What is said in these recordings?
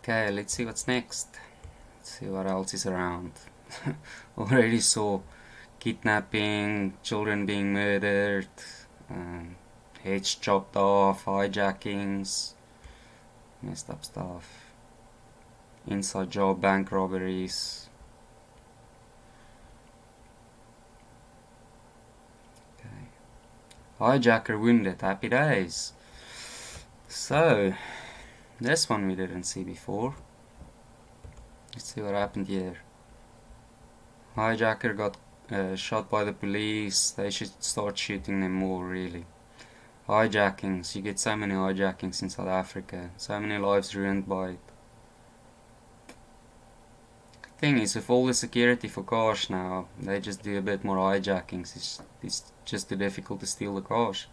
Okay, let's see what's next. Let's see what else is around. Already saw kidnapping, children being murdered, um, heads chopped off, hijackings, messed up stuff, inside job bank robberies. Okay. Hijacker wounded, happy days. So, this one we didn't see before. Let's see what happened here. Hijacker got shot by the police. They should start shooting them more, really. Hijackings. You get so many hijackings in South Africa. So many lives ruined by it. The thing is, with all the security for cars now, they just do a bit more hijackings. It's just too difficult to steal the cars.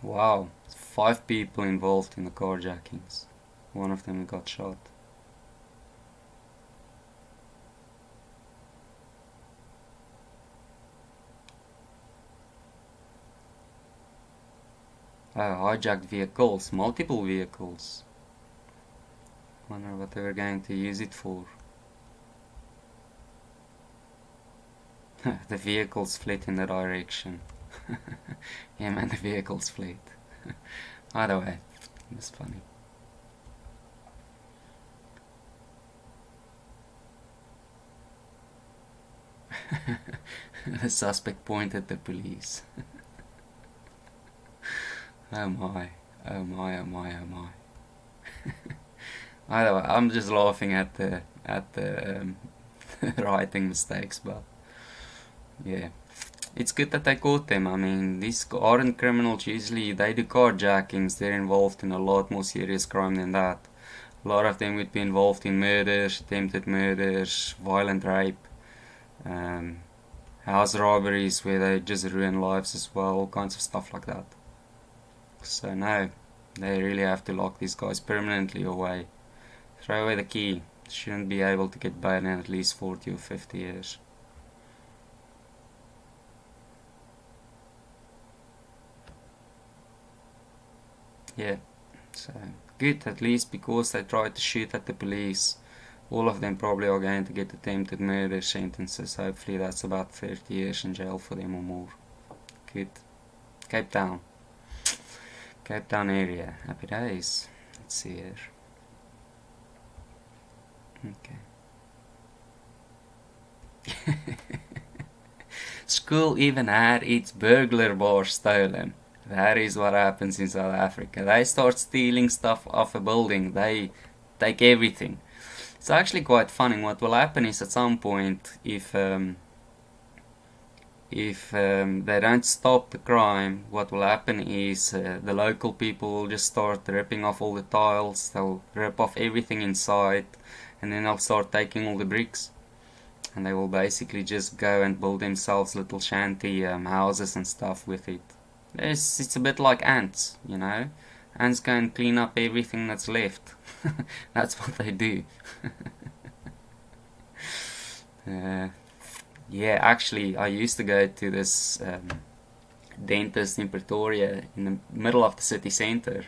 Wow, 5 people involved in the carjackings. One of them got shot. Hijacked vehicles, multiple vehicles. Wonder what they were going to use it for. The vehicles fled in the direction. Yeah man, the vehicles fled. Either way, it's funny. The suspect pointed at the police. Oh my, oh my, oh my, oh my. Either way, I'm just laughing at the writing mistakes, but yeah. It's good that they caught them. I mean, these aren't criminals usually. They do carjackings. They're involved in a lot more serious crime than that. A lot of them would be involved in murders, attempted murders, violent rape, house robberies where they just ruin lives as well, all kinds of stuff like that. So no, they really have to lock these guys permanently away. Throw away the key. Shouldn't be able to get bailed in at least 40 or 50 years. Yeah, so good at least because they tried to shoot at the police. All of them probably are going to get attempted murder sentences. Hopefully that's about 30 years in jail for them or more. Good. Cape Town. Cape Town area. Happy days. Let's see here. Okay. School even had its burglar bar stolen. That is what happens in South Africa. They start stealing stuff off a building. They take everything. It's actually quite funny. What will happen is at some point, if they don't stop the crime, what will happen is the local people will just start ripping off all the tiles. They'll rip off everything inside, and then they'll start taking all the bricks. And they will basically just go and build themselves little shanty houses and stuff with it. It's a bit like ants, you know. Ants go and clean up everything that's left. That's what they do. Yeah, actually, I used to go to this dentist in Pretoria in the middle of the city center.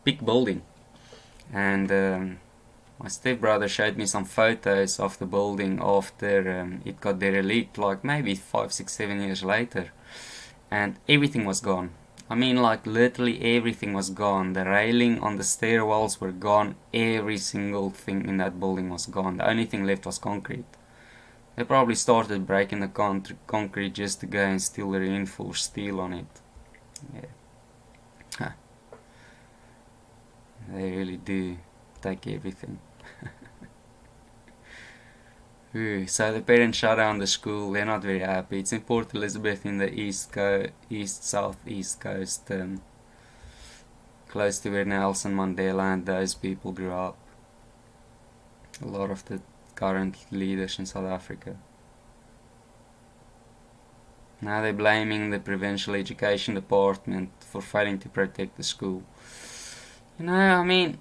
Big building. And my stepbrother showed me some photos of the building after it got derelict, like maybe 5, 6, 7 years later. And everything was gone. I mean, like literally everything was gone. The railing on the stairwells were gone. Every single thing in that building was gone. The only thing left was concrete. They probably started breaking the concrete just to go and steal the reinforced steel on it. Yeah. Huh. They really do take everything. So the parents shut down the school. They're not very happy. It's in Port Elizabeth in the southeast coast, close to where Nelson Mandela and those people grew up. A lot of the current leaders in South Africa. Now they're blaming the provincial education department for failing to protect the school. You know, I mean,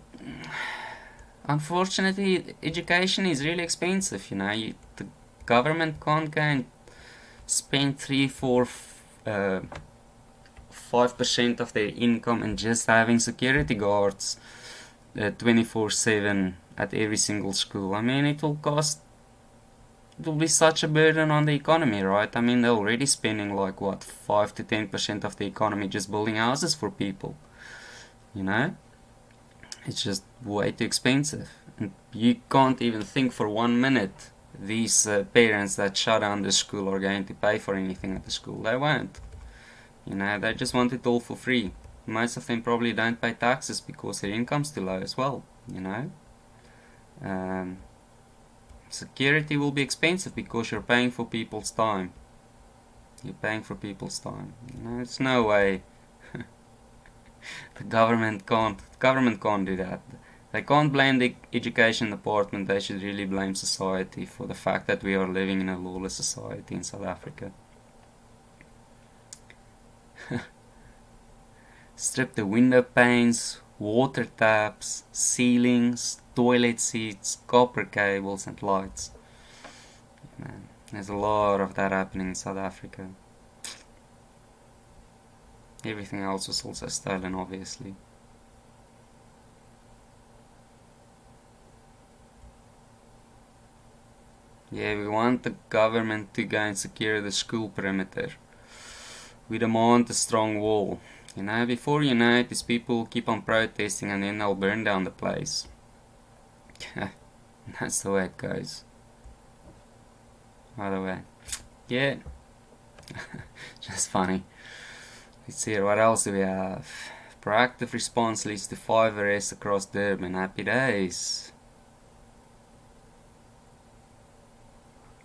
unfortunately, education is really expensive. You know, the government can't go and spend 3, 4 5% of their income and just having security guards 24/7 at every single school. I mean, it will be such a burden on the economy, right? I mean, they're already spending like what, 5 to 10% of the economy just building houses for people. You know, it's just way too expensive, and you can't even think for 1 minute these parents that shut down the school are going to pay for anything at the school. They won't. You know, they just want it all for free. Most of them probably don't pay taxes because their income's too low as well. You know. Security will be expensive because you're paying for people's time. You're paying for people's time. You know, it's no way. The government can't do that. They can't blame the education department. They should really blame society for the fact that we are living in a lawless society in South Africa. Strip the window panes, water taps, ceilings, toilet seats, copper cables and lights. Man, there's a lot of that happening in South Africa. Everything else was also stolen, obviously. Yeah, we want the government to go and secure the school perimeter. We demand a strong wall. You know, before you know it, these people keep on protesting and then they'll burn down the place. That's the way it goes. By the way. Yeah. Just funny. Let's see here, what else do we have? Proactive response leads to 5 arrests across Durban. Happy days.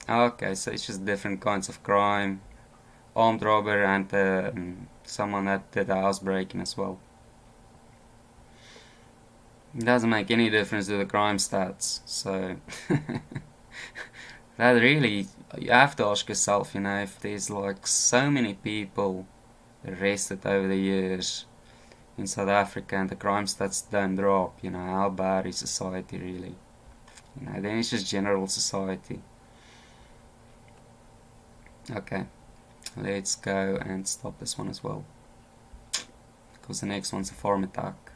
Okay, so it's just different kinds of crime. Armed robber and someone that did a housebreaking as well. It doesn't make any difference to the crime stats, so that really, you have to ask yourself, you know, if there's like so many people arrested over the years in South Africa and the crime stats don't drop, you know, how bad is society really? You know, then it's just general society. Okay, let's go and stop this one as well, because the next one's a farm attack.